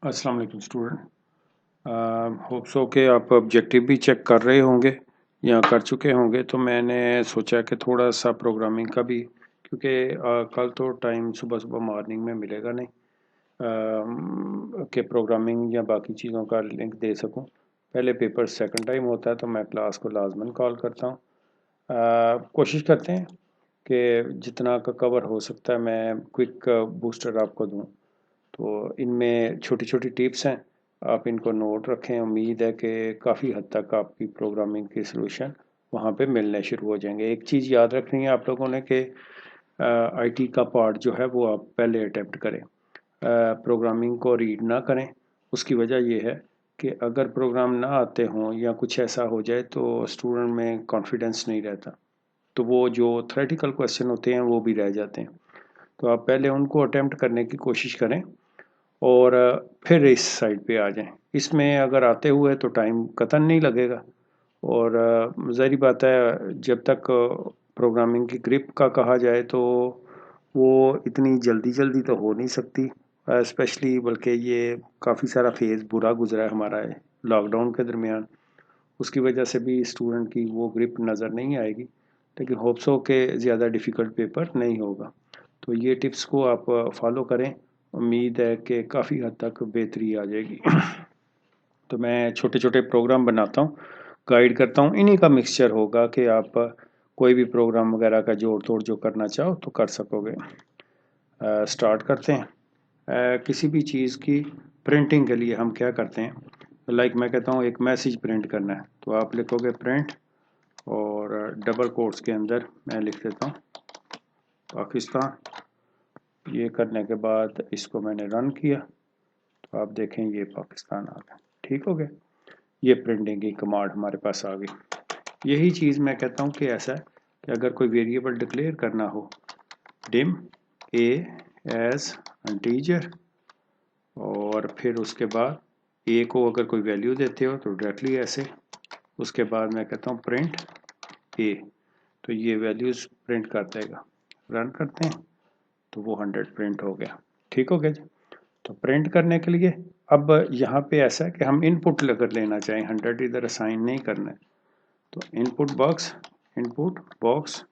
अस्सलाम वालेकुम student. Hope so कि आप ऑब्जेक्टिव भी चेक कर रहे होंगे या कर चुके होंगे। तो मैंने सोचा कि थोड़ा सा प्रोग्रामिंग का भी, क्योंकि कल तो टाइम सुबह सुबह मॉर्निंग में मिलेगा नहीं कि प्रोग्रामिंग या बाकी चीज़ों का लिंक दे सकूं। पहले पेपर सेकंड टाइम होता है तो मैं क्लास को लाजमन कॉल करता हूं। कोशिश करते हैं कि जितना का कवर हो सकता है मैं क्विक बूस्टर आपको दूं। तो इनमें छोटी छोटी टिप्स हैं, आप इनको नोट रखें। उम्मीद है कि काफ़ी हद तक आपकी प्रोग्रामिंग की सलूशन वहाँ पे मिलने शुरू हो जाएंगे। एक चीज़ याद रखनी है आप लोगों ने कि आईटी का पार्ट जो है वो आप पहले अटेम्प्ट करें, प्रोग्रामिंग को रीड ना करें। उसकी वजह ये है कि अगर प्रोग्राम ना आते हों या कुछ ऐसा हो जाए तो स्टूडेंट में कॉन्फिडेंस नहीं रहता, तो वो जो थ्योरेटिकल क्वेश्चन होते हैं वो भी रह जाते हैं। तो आप पहले उनको अटेम्प्ट करने की कोशिश करें और फिर इस साइड पे आ जाएं। इसमें अगर आते हुए तो टाइम कतई नहीं लगेगा। और ज़ाहिर बात है, जब तक प्रोग्रामिंग की ग्रिप का कहा जाए तो वो इतनी जल्दी जल्दी तो हो नहीं सकती। स्पेशली बल्कि ये काफ़ी सारा फेज़ बुरा गुजरा है हमारा लॉकडाउन के दरमियान। उसकी वजह से भी स्टूडेंट की वो ग्रिप नज़र नहीं आएगी, लेकिन होप्स हो कि ज़्यादा डिफ़िकल्ट पेपर नहीं होगा। तो ये टिप्स को आप फॉलो करें, उम्मीद है कि काफ़ी हद तक बेहतरी आ जाएगी। तो मैं छोटे छोटे प्रोग्राम बनाता हूँ, गाइड करता हूँ, इन्हीं का मिक्सचर होगा कि आप कोई भी प्रोग्राम वगैरह का जोड़ तोड़ जो करना चाहो तो कर सकोगे। स्टार्ट करते हैं। किसी भी चीज़ की प्रिंटिंग के लिए हम क्या करते हैं, लाइक मैं कहता हूँ एक मैसेज प्रिंट करना है तो आप लिखोगे प्रिंट और डबल कोट्स के अंदर मैं लिख देता हूँ पाकिस्तान। ये करने के बाद इसको मैंने रन किया तो आप देखें ये पाकिस्तान आ गया। ठीक हो गया, ये प्रिंटिंग की कमांड हमारे पास आ गई। यही चीज़ मैं कहता हूँ कि ऐसा है कि अगर कोई वेरिएबल डिक्लेयर करना हो, डिम ए एज इंटीजर, और फिर उसके बाद ए को अगर कोई वैल्यू देते हो तो डायरेक्टली ऐसे, उसके बाद मैं कहता हूँ प्रिंट ए, तो ये वैल्यूज़ प्रिंट कर देगा। रन करते हैं तो वो 100 प्रिंट हो गया। ठीक हो गया जी। तो प्रिंट करने के लिए अब यहाँ पे ऐसा है कि हम इनपुट अगर लेना चाहें, 100 इधर असाइन नहीं करना है, तो इनपुट बॉक्स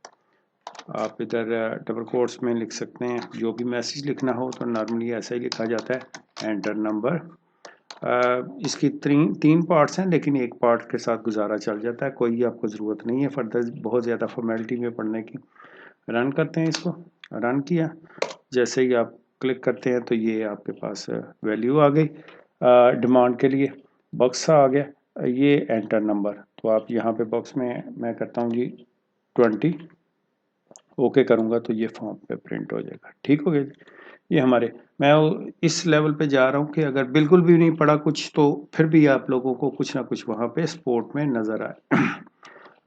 आप इधर डबल कोट्स में लिख सकते हैं। जो भी मैसेज लिखना हो तो नॉर्मली ऐसा ही लिखा जाता है, एंटर नंबर। इसकी तीन पार्ट्स हैं, लेकिन एक पार्ट के साथ गुजारा चल जाता है, कोई आपको ज़रूरत नहीं है फर्दर बहुत ज़्यादा फॉर्मेलिटी में पढ़ने की। रन करते हैं इसको। रन किया, जैसे ही आप क्लिक करते हैं तो ये आपके पास वैल्यू आ गई। डिमांड के लिए बॉक्स आ गया, ये एंटर नंबर, तो आप यहाँ पे बॉक्स में मैं करता हूँ जी 20, ओके करूँगा तो ये फॉर्म पे प्रिंट हो जाएगा। ठीक हो गया जी। ये हमारे, मैं इस लेवल पे जा रहा हूँ कि अगर बिल्कुल भी नहीं पढ़ा कुछ तो फिर भी आप लोगों को कुछ ना कुछ वहाँ पे सपोर्ट में नज़र आए।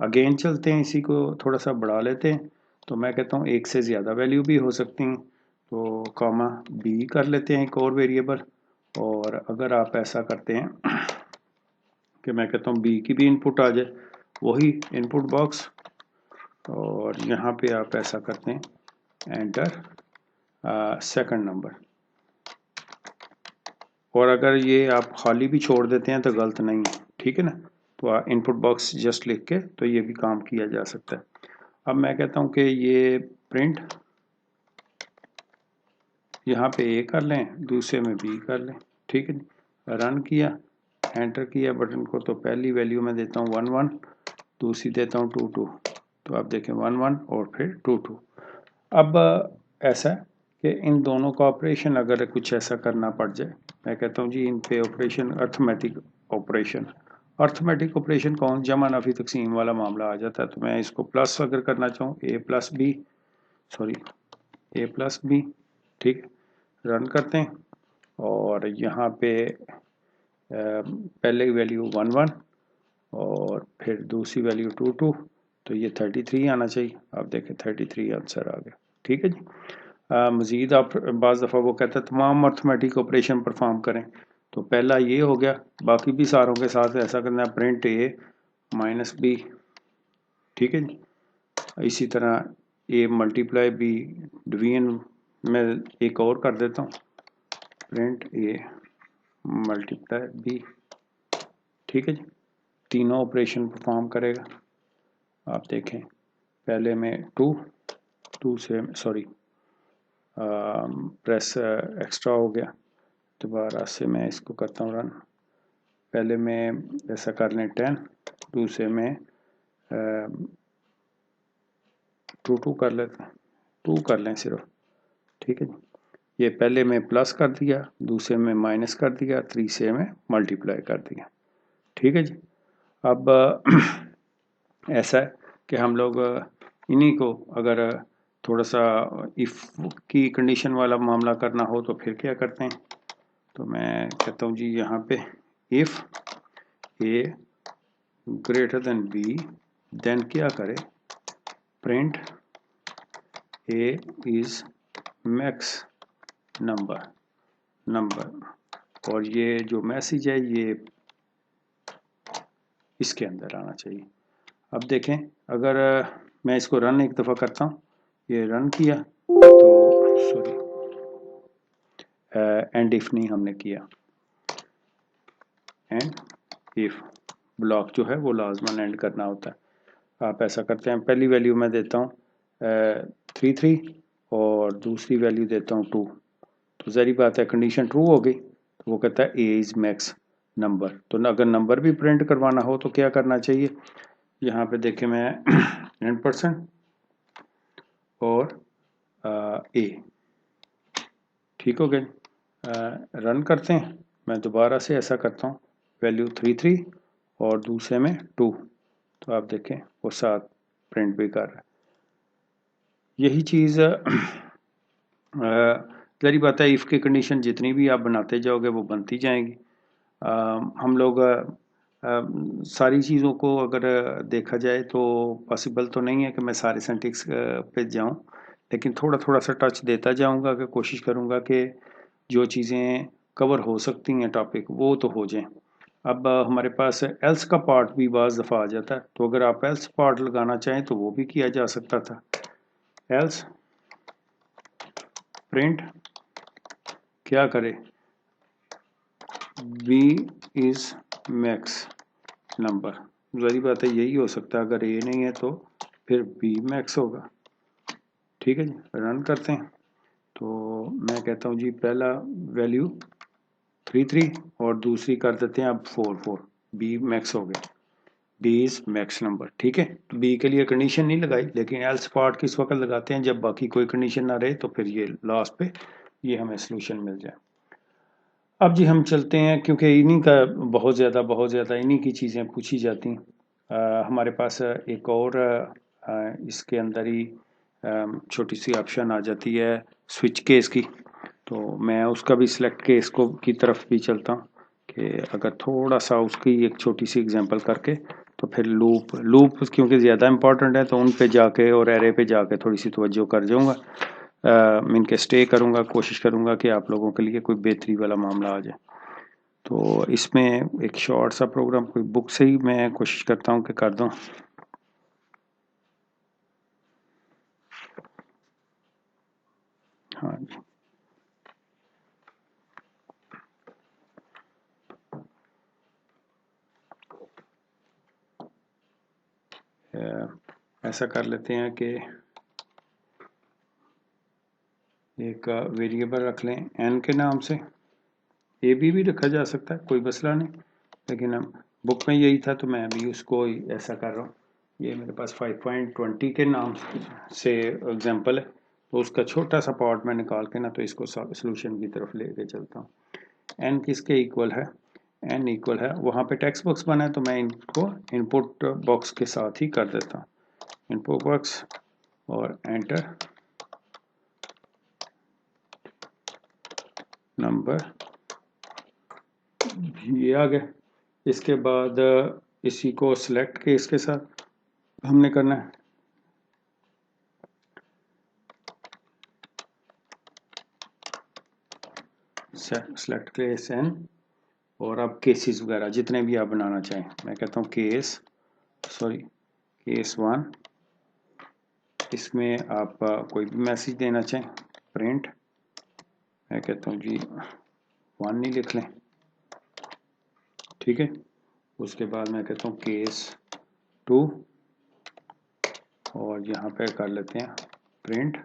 अगेन चलते हैं, इसी को थोड़ा सा बढ़ा लेते हैं। तो मैं कहता हूँ एक से ज़्यादा वैल्यू भी हो सकती हैं, तो कॉमा बी कर लेते हैं एक और वेरिएबल। और अगर आप ऐसा करते हैं कि मैं कहता हूँ बी की भी इनपुट आ जाए, वही इनपुट बॉक्स, और यहाँ पे आप ऐसा करते हैं एंटर सेकंड नंबर। और अगर ये आप खाली भी छोड़ देते हैं तो गलत नहीं है, ठीक है ना। तो इनपुट बॉक्स जस्ट लिख के तो ये भी काम किया जा सकता है। अब मैं कहता हूँ कि ये प्रिंट यहाँ पे ए कर लें, दूसरे में बी कर लें। ठीक है, रन किया, एंटर किया बटन को, तो पहली वैल्यू मैं देता हूँ 1 1, दूसरी देता हूँ 2 2। तो आप देखें 1 1 और फिर 2 2। अब ऐसा है कि इन दोनों का ऑपरेशन अगर कुछ ऐसा करना पड़ जाए, मैं कहता हूँ जी इन पे ऑपरेशन ऑपरेशन अर्थमेटिक ऑपरेशन कौन, जमा नफी तकसीम वाला मामला आ जाता है। तो मैं इसको प्लस अगर करना चाहूँ, ए प्लस बी, सॉरी ए प्लस बी। ठीक, रन करते हैं और यहाँ पे पहले वैल्यू 1 1 और फिर दूसरी वैल्यू 2 2, तो ये 33 आना चाहिए। आप देखें 33 आंसर आ गया। ठीक है जी। मज़ीद आप बाज़ दफ़ा वो कहता है तमाम अर्थमेटिक ऑपरेशन परफॉर्म करें, तो पहला ये हो गया। बाकी भी सारों के साथ ऐसा करना है, प्रिंट ए माइनस बी। ठीक है जी। इसी तरह ए मल्टीप्लाई बी, डिवीजन में एक और कर देता हूँ, प्रिंट ए मल्टीप्लाई बी, ठीक है जी। तीनों ऑपरेशन परफॉर्म करेगा। आप देखें पहले में टू से सॉरी प्रेस एक्स्ट्रा हो गया, दोबारा से मैं इसको करता हूँ रन। पहले मैं ऐसा कर लें 10, 2 से मैं 2 कर लेते हैं, 2 कर लें सिर्फ, ठीक है जी। ये पहले में प्लस कर दिया, दूसरे में माइनस कर दिया, 3 से मैं मल्टीप्लाई कर दिया, ठीक है जी। अब ऐसा है कि हम लोग इन्हीं को अगर थोड़ा सा इफ़ की कंडीशन वाला मामला करना हो तो फिर क्या करते हैं, तो मैं कहता हूँ जी यहाँ पे if A greater than B, then क्या करें, print A is max number, और ये जो मैसेज है ये इसके अंदर आना चाहिए। अब देखें अगर मैं इसको रन एक दफ़ा करता हूँ, ये रन किया तो सॉरी एंड इफ नहीं हमने किया, एंड इफ ब्लॉक जो है वो लाजमन एंड करना होता है। आप ऐसा करते हैं, पहली वैल्यू मैं देता हूँ 3 और दूसरी वैल्यू देता हूँ 2, तो ज़ाहिर बात है कंडीशन ट्रू हो गई, तो वो कहता है ए इज़ मैक्स नंबर। तो अगर नंबर भी प्रिंट करवाना हो तो क्या करना चाहिए, यहाँ पे देखें मैं 10% और ए, ठीक हो गए। रन करते हैं, मैं दोबारा से ऐसा करता हूँ, वैल्यू 3 और दूसरे में 2, तो आप देखें वो 7 प्रिंट भी कर रहा है। यही चीज़ ज़ाहिर बात है इफ़ की कंडीशन जितनी भी आप बनाते जाओगे वो बनती जाएंगी। हम लोग सारी चीज़ों को अगर देखा जाए तो पॉसिबल तो नहीं है कि मैं सारे सेंटिक्स पे जाऊं, लेकिन थोड़ा थोड़ा सा टच देता जाऊंगा, कि कोशिश करूंगा कि जो चीज़ें कवर हो सकती हैं टॉपिक वो तो हो जाएं। अब हमारे पास एल्स का पार्ट भी बाज़ दफ़ा आ जाता है, तो अगर आप एल्स पार्ट लगाना चाहें तो वो भी किया जा सकता था। एल्स प्रिंट क्या करे, बी इज़ मैक्स नंबर, ज़ाहिर बात है यही हो सकता है, अगर ए नहीं है तो फिर बी मैक्स होगा, ठीक है जी। रन करते हैं तो मैं कहता हूँ जी पहला वैल्यू 3 और दूसरी कर देते हैं अब 4, बी मैक्स हो गया, बी इज मैक्स नंबर, ठीक है। तो बी के लिए कंडीशन नहीं लगाई, लेकिन एल्स पार्ट किस वक्त लगाते हैं, जब बाकी कोई कंडीशन ना रहे, तो फिर ये लास्ट पे ये हमें सोल्यूशन मिल जाए। अब जी हम चलते हैं, क्योंकि इन्हीं का बहुत ज़्यादा इन्हीं की चीज़ें पूछी जाती हैं। हमारे पास एक और इसके अंदर ही छोटी सी ऑप्शन आ जाती है स्विच केस की, तो मैं उसका भी सिलेक्ट केस को की तरफ भी चलता हूँ, कि अगर थोड़ा सा उसकी एक छोटी सी एग्जांपल करके, तो फिर लूप क्योंकि ज़्यादा इंपॉर्टेंट है तो उन पे जाके और एरे पे जाके थोड़ी सी तवज्जो कर जाऊँगा, इनके स्टे करूँगा, कोशिश करूँगा कि आप लोगों के लिए कोई बेहतरी वाला मामला आ जाए। तो इसमें एक शॉर्ट सा प्रोग्राम कोई बुक से ही मैं कोशिश करता हूँ कि कर दूँ। हाँ जी, ऐसा कर लेते हैं कि एक वेरिएबल रख लें एन के नाम से, ए भी रखा जा सकता है, कोई मसला नहीं, लेकिन हम बुक में यही था तो मैं भी उसको ऐसा कर रहा हूँ। ये मेरे पास 5.20 के नाम से एग्जांपल है, तो उसका छोटा सा पार्ट मैं निकाल के ना तो इसको सोल्यूशन की तरफ लेके चलता हूँ। एन किसके इक्वल है, एन इक्वल है, वहाँ पे टेक्स्ट बॉक्स बना है तो मैं इनको इनपुट बॉक्स के साथ ही कर देता हूँ, इनपुट बॉक्स और एंटर नंबर, ये आ गया। इसके बाद इसी को सिलेक्ट के इसके साथ हमने करना है, सेलेक्ट केस एन, और अब केसेस वगैरह जितने भी आप बनाना चाहें, मैं कहता हूँ केस 1, इसमें आप कोई भी मैसेज देना चाहें, प्रिंट, मैं कहता हूँ जी 1 नहीं लिख लें, ठीक है। उसके बाद मैं कहता हूँ केस 2 और यहाँ पे कर लेते हैं प्रिंट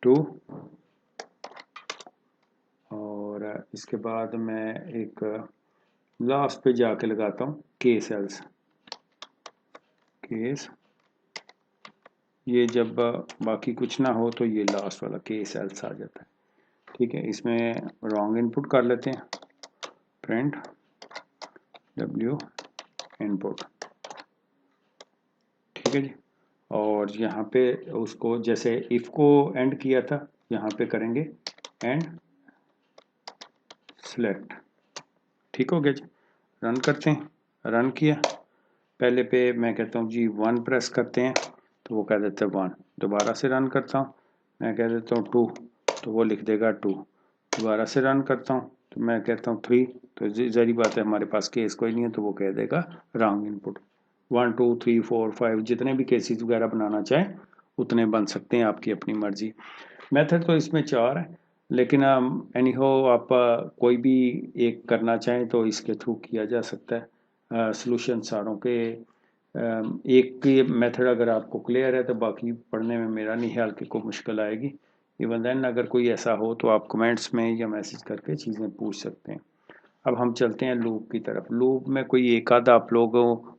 2 और इसके बाद मैं एक लास्ट पे जाके लगाता हूँ केस एल्स। केस ये जब बाकी कुछ ना हो तो ये लास्ट वाला केस एल्स आ जाता है। ठीक है, इसमें रॉन्ग इनपुट कर लेते हैं प्रिंट w इनपुट। ठीक है जी। और यहाँ पे उसको जैसे इफ को एंड किया था यहाँ पे करेंगे एंड सेलेक्ट। ठीक हो गया जी। रन करते हैं, रन किया। पहले पे मैं कहता हूँ जी 1 प्रेस करते हैं तो वो कह देते हैं 1। दोबारा से रन करता हूँ, मैं कह देता हूँ 2 तो वो लिख देगा 2। दोबारा से रन करता हूँ तो मैं कहता हूँ 3 तो ज़ाहिर बात है हमारे पास केस कोई नहीं है तो वो कह देगा रॉन्ग इनपुट। 1 2 3 4 5 जितने भी केसेस वगैरह बनाना चाहें उतने बन सकते हैं, आपकी अपनी मर्जी। मेथड तो इसमें 4 है, लेकिन एनी हो आप कोई भी एक करना चाहें तो इसके थ्रू किया जा सकता है। सॉल्यूशन सारों के एक की मेथड अगर आपको क्लियर है तो बाकी पढ़ने में मेरा नहीं ख्याल कि कोई मुश्किल आएगी। इवन देन अगर कोई ऐसा हो तो आप कमेंट्स में या मैसेज करके चीज़ें पूछ सकते हैं। अब हम चलते हैं लूप की तरफ। लूप में कोई एक आधा आप लोग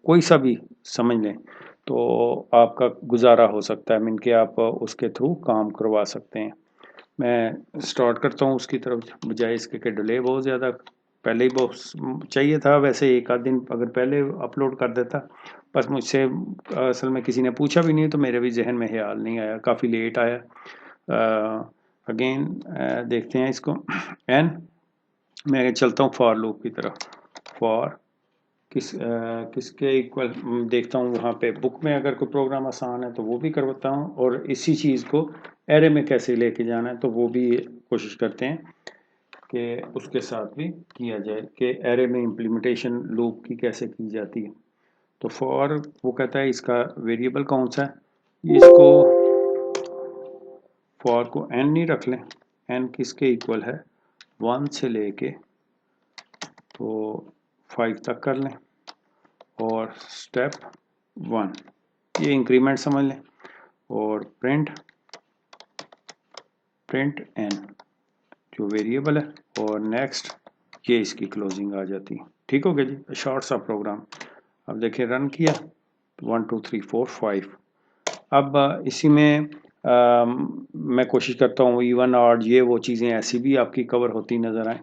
कोई सा भी समझ लें तो आपका गुजारा हो सकता है, मीन के आप उसके थ्रू काम करवा सकते हैं। मैं स्टार्ट करता हूँ उसकी तरफ, बजाय इसके कि डिले बहुत ज़्यादा पहले ही बहुत चाहिए था। वैसे एक आध दिन अगर पहले अपलोड कर देता, बस मुझसे असल में किसी ने पूछा भी नहीं तो मेरे भी जहन में ख्याल नहीं आया, काफ़ी लेट आया। अगेन देखते हैं इसको एन। मैं चलता हूँ फॉर लूप की तरफ। फॉर किसके इक्वल देखता हूँ वहाँ पे बुक में अगर कोई प्रोग्राम आसान है तो वो भी करवाता हूँ, और इसी चीज़ को एरे में कैसे लेके जाना है तो वो भी कोशिश करते हैं कि उसके साथ भी किया जाए कि एरे में इम्प्लीमेंटेशन लूप की कैसे की जाती है। तो फॉर वो कहता है इसका वेरिएबल कौन सा है, इसको फॉर को एन नहीं रख लें, एन किसके इक्वल है 1 से लेके तो 5 तक कर लें, और स्टेप 1 ये इंक्रीमेंट समझ लें, और प्रिंट एन जो वेरिएबल है, और नेक्स्ट ये इसकी क्लोजिंग आ जाती है। ठीक हो गया जी, शॉर्ट सा प्रोग्राम। अब देखिए रन किया 1 2 3 4 5। अब इसी में मैं कोशिश करता हूँ इवन और ये वो चीज़ें ऐसी भी आपकी कवर होती नज़र आए।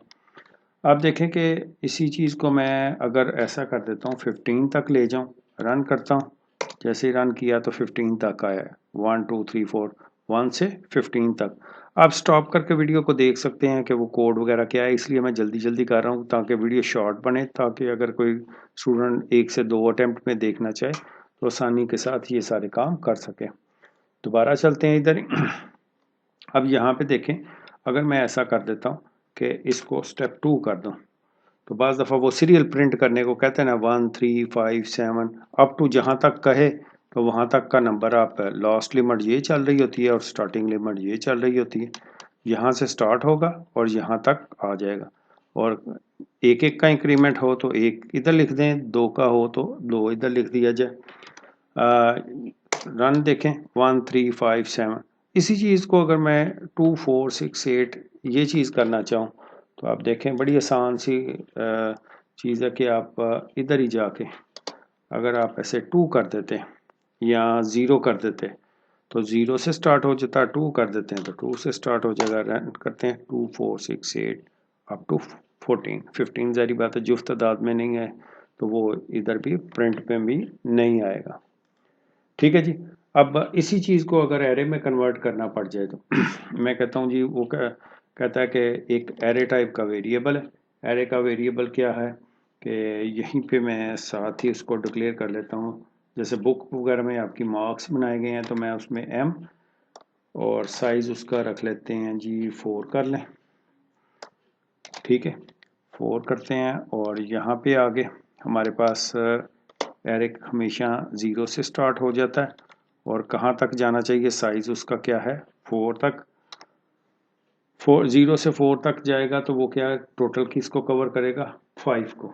अब देखें कि इसी चीज़ को मैं अगर ऐसा कर देता हूँ 15 तक ले जाऊँ, रन करता हूँ। जैसे ही रन किया तो 15 तक आया है, 1 2 3 4 1 से 15 तक। आप स्टॉप करके वीडियो को देख सकते हैं कि वो कोड वगैरह क्या है, इसलिए मैं जल्दी जल्दी कर रहा हूँ ताकि वीडियो शॉर्ट बने, ताकि अगर कोई स्टूडेंट 1 से 2 अटैम्प्ट में देखना चाहे तो आसानी के साथ ये सारे काम कर सके। दोबारा चलते हैं इधर। अब यहाँ पे देखें, अगर मैं ऐसा कर देता हूँ कि इसको स्टेप 2 कर दूँ तो बाज़ दफ़ा वो सीरियल प्रिंट करने को कहते हैं ना 1 3 5 7 अप टू जहाँ तक कहे तो वहाँ तक का नंबर आप लास्ट लिमिट ये चल रही होती है और स्टार्टिंग लिमिट ये चल रही होती है। यहाँ से स्टार्ट होगा और यहाँ तक आ जाएगा, और एक एक का इंक्रीमेंट हो तो एक इधर लिख दें, 2 का हो तो 2 इधर लिख दिया जाए। रन देखें 1 3 5 7। इसी चीज़ को अगर मैं 2 4 6 8 ये चीज़ करना चाहूँ तो आप देखें बड़ी आसान सी चीज़ है कि आप इधर ही जाके अगर आप ऐसे 2 कर देते या 0 कर देते तो 0 से स्टार्ट हो जाता, 2 कर देते हैं तो 2 से स्टार्ट हो जाएगा। रन करते हैं 2 4 6 8 अप टू 14 15। ज़ाहिर बात है जुफ्त तादाद में नहीं है तो वो इधर भी प्रिंट पे भी नहीं आएगा। ठीक है जी। अब इसी चीज़ को अगर एरे में कन्वर्ट करना पड़ जाए तो मैं कहता हूँ जी वो कहता है कि एक एरे टाइप का वेरिएबल है। एरे का वेरिएबल क्या है कि यहीं पे मैं साथ ही उसको डिक्लेयर कर लेता हूँ। जैसे बुक वगैरह में आपकी मार्क्स बनाए गए हैं तो मैं उसमें एम और साइज़ उसका रख लेते हैं जी 4 कर लें। ठीक है, 4 करते हैं, और यहाँ पे आगे हमारे पास एरे हमेशा 0 से स्टार्ट हो जाता है और कहाँ तक जाना चाहिए, साइज़ उसका क्या है 4 तक। 0 से 4 तक जाएगा तो वो क्या टोटल किसको कवर करेगा, 5 को।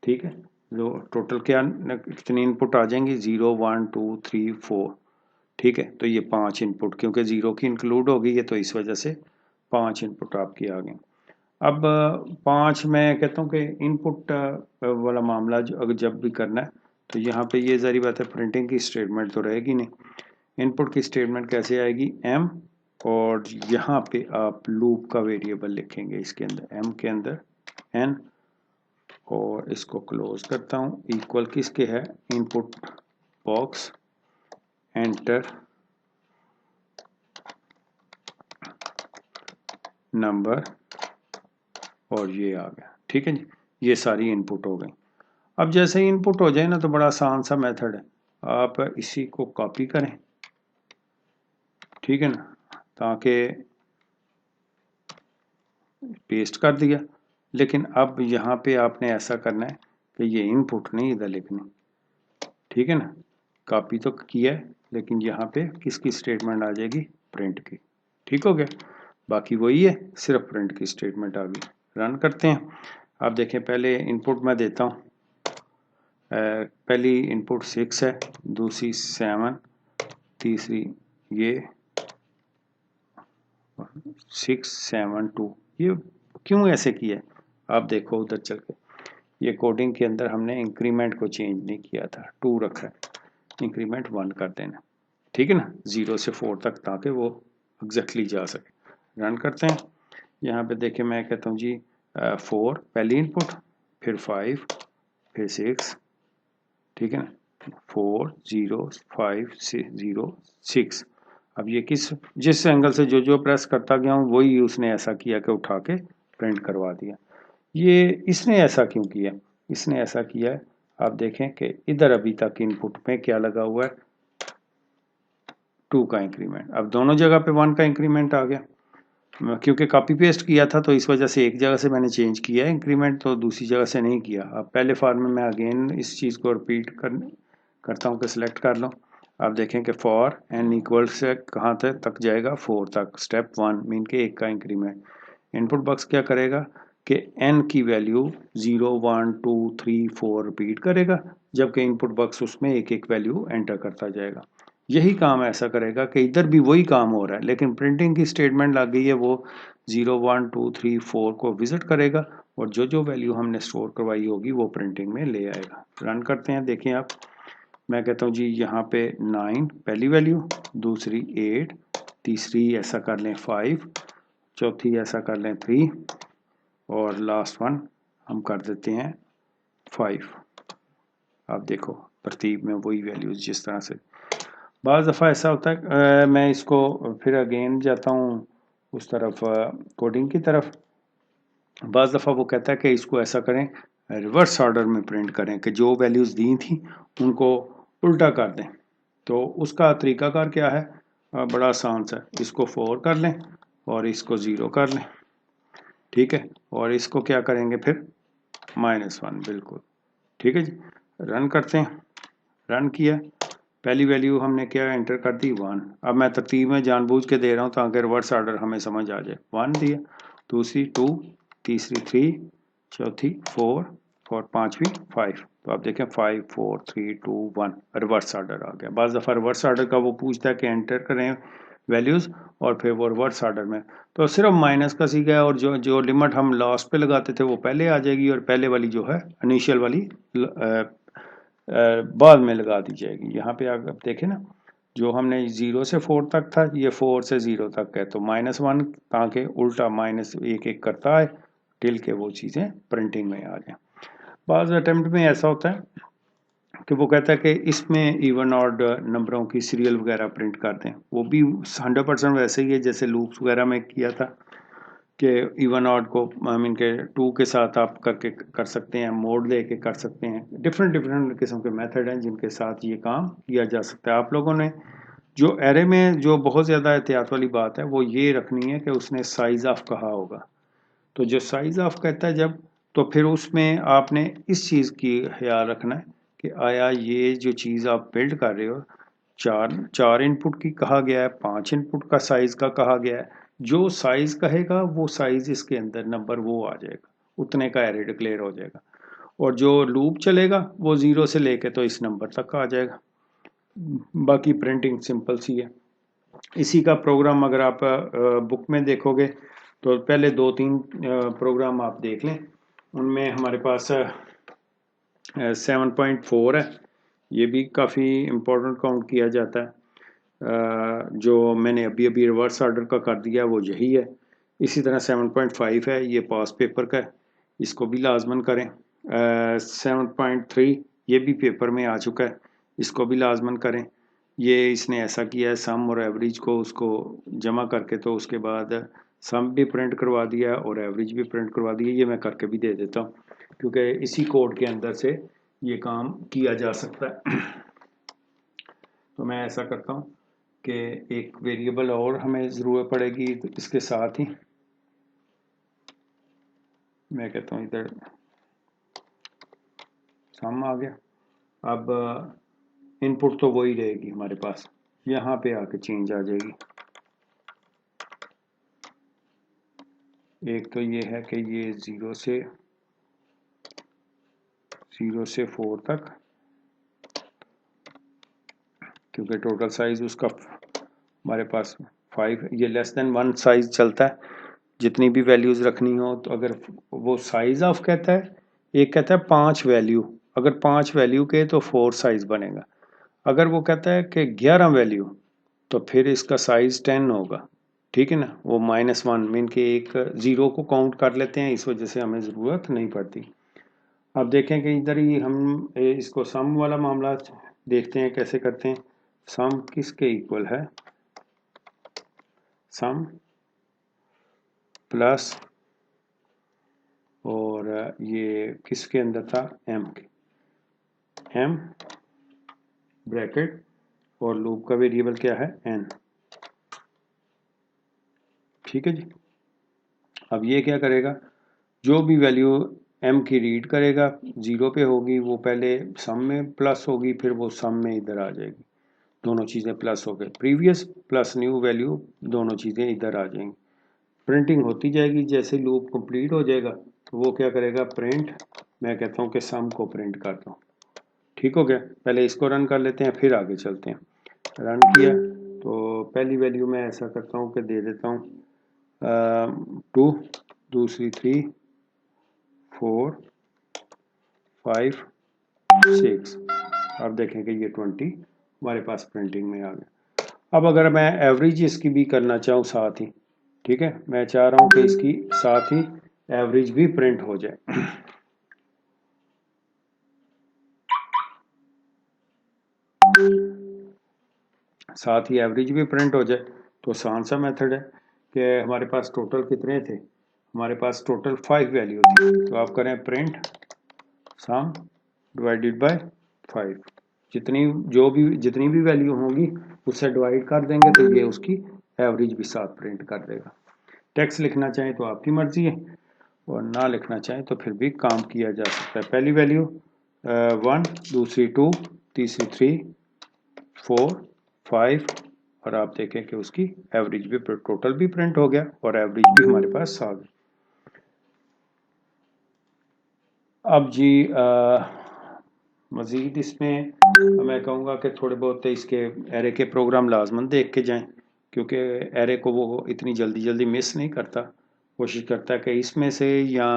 ठीक है, जो टोटल क्या कितनी इनपुट आ जाएंगी, 0 1 2 3 4। ठीक है, तो ये 5 इनपुट, क्योंकि 0 की इंक्लूड हो गई है तो इस वजह से 5 इनपुट आपकी आ गई। अब 5 मैं कहता हूँ कि इनपुट वाला मामला अगर जब भी करना है तो यहाँ पे ये ज़ाहिर बात है प्रिंटिंग की स्टेटमेंट तो रहेगी नहीं। इनपुट की स्टेटमेंट कैसे आएगी, m, और यहाँ पे आप लूप का वेरिएबल लिखेंगे इसके अंदर, m के अंदर n, और इसको क्लोज करता हूँ, इक्वल किसके है, इनपुट बॉक्स एंटर नंबर, और ये आ गया। ठीक है जी, ये सारी इनपुट हो गई। अब जैसे ही इनपुट हो जाए ना तो बड़ा आसान सा मेथड है, आप इसी को कॉपी करें, ठीक है ना, ताकि पेस्ट कर दिया। लेकिन अब यहाँ पे आपने ऐसा करना है कि ये इनपुट नहीं इधर लिखनी, ठीक है ना, कॉपी तो किया है लेकिन यहाँ पे किसकी स्टेटमेंट आ जाएगी, प्रिंट की। ठीक हो गया, बाकी वही है, सिर्फ प्रिंट की स्टेटमेंट आ गई। रन करते हैं। आप देखें, पहले इनपुट मैं देता हूँ, पहली इनपुट 6 है, दूसरी 7, तीसरी ये 6 7 2। ये क्यों ऐसे किया है, आप देखो उधर चल के, ये कोडिंग के अंदर हमने इंक्रीमेंट को चेंज नहीं किया था, 2 रखा है, इंक्रीमेंट 1 कर देना। ठीक है ना, 0 से 4 तक, ताकि वो एग्जैक्टली जा सके। रन करते हैं। यहाँ पे देखें, मैं कहता हूँ जी 4 पहली इनपुट, फिर 5, फिर 6, ठीक है ना, 4 0 5 6 0 6। अब ये जिस एंगल से जो प्रेस करता गया हूँ वही उसने ऐसा किया कि उठा के प्रिंट करवा दिया। ये इसने ऐसा क्यों किया, इसने ऐसा किया है, आप देखें कि इधर अभी तक इनपुट में क्या लगा हुआ है, 2 का इंक्रीमेंट। अब दोनों जगह पे 1 का इंक्रीमेंट आ गया, क्योंकि कॉपी पेस्ट किया था तो इस वजह से एक जगह से मैंने चेंज किया है इंक्रीमेंट, तो दूसरी जगह से नहीं किया। अब पहले फॉर्म में मैं अगेन इस चीज़ को रिपीट करता हूँ कि सिलेक्ट कर लो। आप देखें कि फॉर एन इक्वल से कहाँ तक जाएगा, 4 तक, स्टेप 1 मीन के 1 का इंक्रीमेंट। इनपुट बॉक्स क्या करेगा कि n की वैल्यू 0 1 2 3 4 रिपीट करेगा, जबकि इनपुट बॉक्स उसमें एक एक वैल्यू एंटर करता जाएगा। यही काम ऐसा करेगा कि इधर भी वही काम हो रहा है, लेकिन प्रिंटिंग की स्टेटमेंट लग गई है, वो 0 1 2 3 4 को विजिट करेगा और जो वैल्यू हमने स्टोर करवाई होगी वो प्रिंटिंग में ले आएगा। रन करते हैं, देखें आप, मैं कहता हूँ जी यहाँ पे 9 पहली वैल्यू, दूसरी 8, तीसरी ऐसा कर लें 5, चौथी ऐसा कर लें 3, और लास्ट वन हम कर देते हैं 5। आप देखो तरतीब में वही वैल्यूज जिस तरह से। बाज़ दफ़ा ऐसा होता है, मैं इसको फिर अगेन जाता हूँ उस तरफ कोडिंग की तरफ। बाज़ दफ़ा वो कहता है कि इसको ऐसा करें, रिवर्स ऑर्डर में प्रिंट करें, कि जो वैल्यूज़ दी थी उनको उल्टा कर दें। तो उसका तरीकाकार क्या है, बड़ा आसान सा, इसको 4 कर लें और इसको 0 कर लें, ठीक है, और इसको क्या करेंगे फिर -1, बिल्कुल ठीक है जी। रन करते हैं, रन किया, पहली वैल्यू हमने क्या एंटर कर दी, 1। अब मैं तरतीब में जानबूझ के दे रहा हूँ ताकि रिवर्स ऑर्डर हमें समझ आ जाए। 1 दिया, दूसरी 2, तीसरी 3, चौथी 4 और पांचवी 5। तो आप देखें 5 4 3 2 1 रिवर्स ऑर्डर आ गया। बाज़ दफ़ा रिवर्स ऑर्डर का वो पूछता है कि एंटर करें वैल्यूज़, और फिर वो रिवर्स ऑर्डर में, तो सिर्फ माइनस का सीखा है, और जो लिमिट हम लास्ट पे लगाते थे वो पहले आ जाएगी, और पहले वाली जो है इनिशियल वाली बाद में लगा दी जाएगी। यहाँ पे आप देखें ना, जो हमने 0 से 4 तक था, ये 4 से 0 तक है, तो -1 ताकि उल्टा माइनस एक एक करता है टिल के वो चीज़ें प्रिंटिंग में आ जाए। बाज़ अटेम्प्ट में ऐसा होता है कि वो कहता है कि इसमें इवन ऑड नंबरों की सीरियल वगैरह प्रिंट कर दें, वो भी 100% वैसे ही है जैसे लूप्स वगैरह में किया था, कि इवन ऑड को आई मीन के 2 के साथ आप करके कर सकते हैं, मोड दे के कर सकते हैं। डिफरेंट किस्म के मेथड हैं जिनके साथ ये काम किया जा सकता है। आप लोगों ने जो एरे में जो बहुत ज़्यादा एहतियात वाली बात है वो ये रखनी है कि उसने साइज़ ऑफ कहा होगा। तो जो साइज़ ऑफ कहता है जब, तो फिर उसमें आपने इस चीज़ की ख्याल रखना है कि आया ये जो चीज़ आप बिल्ड कर रहे हो, चार इनपुट की कहा गया है, 5 इनपुट का साइज़ का कहा गया है, जो साइज़ कहेगा वो साइज़ इसके अंदर नंबर वो आ जाएगा, उतने का एरे डिक्लेयर हो जाएगा। और जो लूप चलेगा वो 0 से लेके तो इस नंबर तक आ जाएगा। बाकी प्रिंटिंग सिंपल सी है। इसी का प्रोग्राम अगर आप बुक में देखोगे तो पहले 2-3 प्रोग्राम आप देख लें। उनमें हमारे पास 7.4 है, ये भी काफ़ी इम्पोर्टेंट काउंट किया जाता है। जो मैंने अभी अभी रिवर्स ऑर्डर का कर दिया वो यही है। इसी तरह 7.5 है, ये पास पेपर का है, इसको भी लाजमन करें। 7.3 ये भी पेपर में आ चुका है, इसको भी लाजमन करें। ये इसने ऐसा किया है, सम और एवरेज को उसको जमा करके तो उसके बाद सम भी प्रिंट करवा दिया और एवरेज भी प्रिंट करवा दिया। ये मैं करके भी दे देता हूँ क्योंकि इसी कोड के अंदर से ये काम किया जा सकता है। तो मैं ऐसा करता हूँ कि एक वेरिएबल और हमें ज़रूरत पड़ेगी, तो इसके साथ ही मैं कहता हूँ इधर सम आ गया। अब इनपुट तो वही रहेगी हमारे पास, यहाँ पे आके चेंज आ जाएगी। एक तो ये है कि ये 0 से 4 तक, क्योंकि टोटल साइज उसका हमारे पास 5, ये लेस देन 1 साइज चलता है जितनी भी वैल्यूज़ रखनी हो। तो अगर वो साइज ऑफ कहता है, एक कहता है 5 वैल्यू, अगर 5 वैल्यू के तो 4 साइज बनेगा। अगर वो कहता है कि 11 वैल्यू तो फिर इसका साइज 10 होगा, ठीक है ना। वो -1 मीन के एक ज़ीरो को काउंट कर लेते हैं, इस वजह से हमें ज़रूरत नहीं पड़ती। अब देखें कि इधर ही हम इसको सम वाला मामला देखते हैं कैसे करते हैं। सम किसके इक्वल है, सम प्लस और ये किसके अंदर था, एम के, एम ब्रैकेट और लूप का वेरिएबल क्या है, एन। ठीक है जी। अब ये क्या करेगा, जो भी वैल्यू एम की रीड करेगा 0 पे होगी, वो पहले सम में प्लस होगी, फिर वो सम में इधर आ जाएगी, दोनों चीज़ें प्लस हो गए। प्रीवियस प्लस न्यू वैल्यू दोनों चीज़ें इधर आ जाएंगी। प्रिंटिंग होती जाएगी। जैसे लूप कंप्लीट हो जाएगा तो वो क्या करेगा, प्रिंट, मैं कहता हूँ कि सम को प्रिंट कर दो। ठीक हो गया। पहले इसको रन कर लेते हैं फिर आगे चलते हैं। रन किया तो पहली वैल्यू मैं ऐसा करता हूँ कि दे देता हूँ 2, दूसरी 3, 4, 5, 6। अब देखें कि ये 20 हमारे पास प्रिंटिंग में आ गया। अब अगर मैं एवरेज इसकी भी करना चाहूँ साथ ही, ठीक है, मैं चाह रहा हूँ कि इसकी साथ ही एवरेज भी प्रिंट हो जाए। साथ ही एवरेज भी प्रिंट हो जाए तो आसान सा मेथड है कि हमारे पास टोटल कितने थे, हमारे पास टोटल 5 वैल्यू थी, तो आप करें प्रिंट सम डिवाइडेड बाय 5। जितनी भी वैल्यू होंगी उससे डिवाइड कर देंगे तो ये उसकी एवरेज भी साथ प्रिंट कर देगा। टेक्स्ट लिखना चाहें तो आपकी मर्जी है और ना लिखना चाहें तो फिर भी काम किया जा सकता है। पहली वैल्यू 1, दूसरी 2, तीसरी 3, 4, 5 और आप देखें कि उसकी एवरेज भी, टोटल भी प्रिंट हो गया और एवरेज भी हमारे पास आ गई। अब जी मज़ीद इसमें मैं कहूँगा कि थोड़े बहुत इसके एरे के प्रोग्राम लाजमन देख के जाएं, क्योंकि एरे को वो इतनी जल्दी जल्दी मिस नहीं करता, कोशिश करता है कि इसमें से या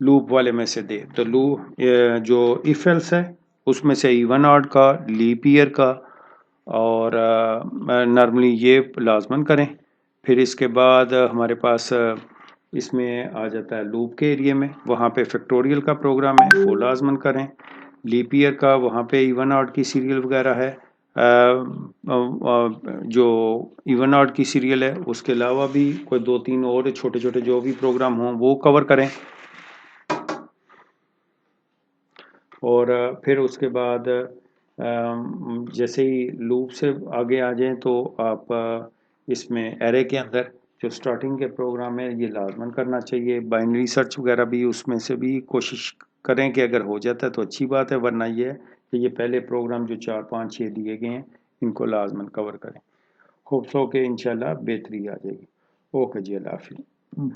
लूप वाले में से दे। तो लूप जो इफ एल्स है उसमें से इवन ऑड का, लीप ईयर का और नॉर्मली ये लाजमन करें। फिर इसके बाद हमारे पास इसमें आ जाता है लूप के एरिया में, वहाँ पे फैक्टोरियल का प्रोग्राम है वो लाजमन करें। लीप ईयर का वहाँ पे इवन आउट की सीरियल वगैरह है, जो इवन आउट की सीरियल है उसके अलावा भी कोई 2-3 और छोटे छोटे जो भी प्रोग्राम हों वो कवर करें। और फिर उसके बाद जैसे ही लूप से आगे आ जाएं तो आप इसमें एरे के अंदर जो स्टार्टिंग के प्रोग्राम है ये लाजमन करना चाहिए। बाइनरी सर्च वगैरह भी उसमें से भी कोशिश करें कि अगर हो जाता है तो अच्छी बात है, वरना ये है कि ये पहले प्रोग्राम जो 4, 5, 6 दिए गए हैं इनको लाजमन कवर करें। होप्स हो के इंशाल्लाह बेहतरी आ जाएगी। ओके जी, अल्लाह हाफिज़।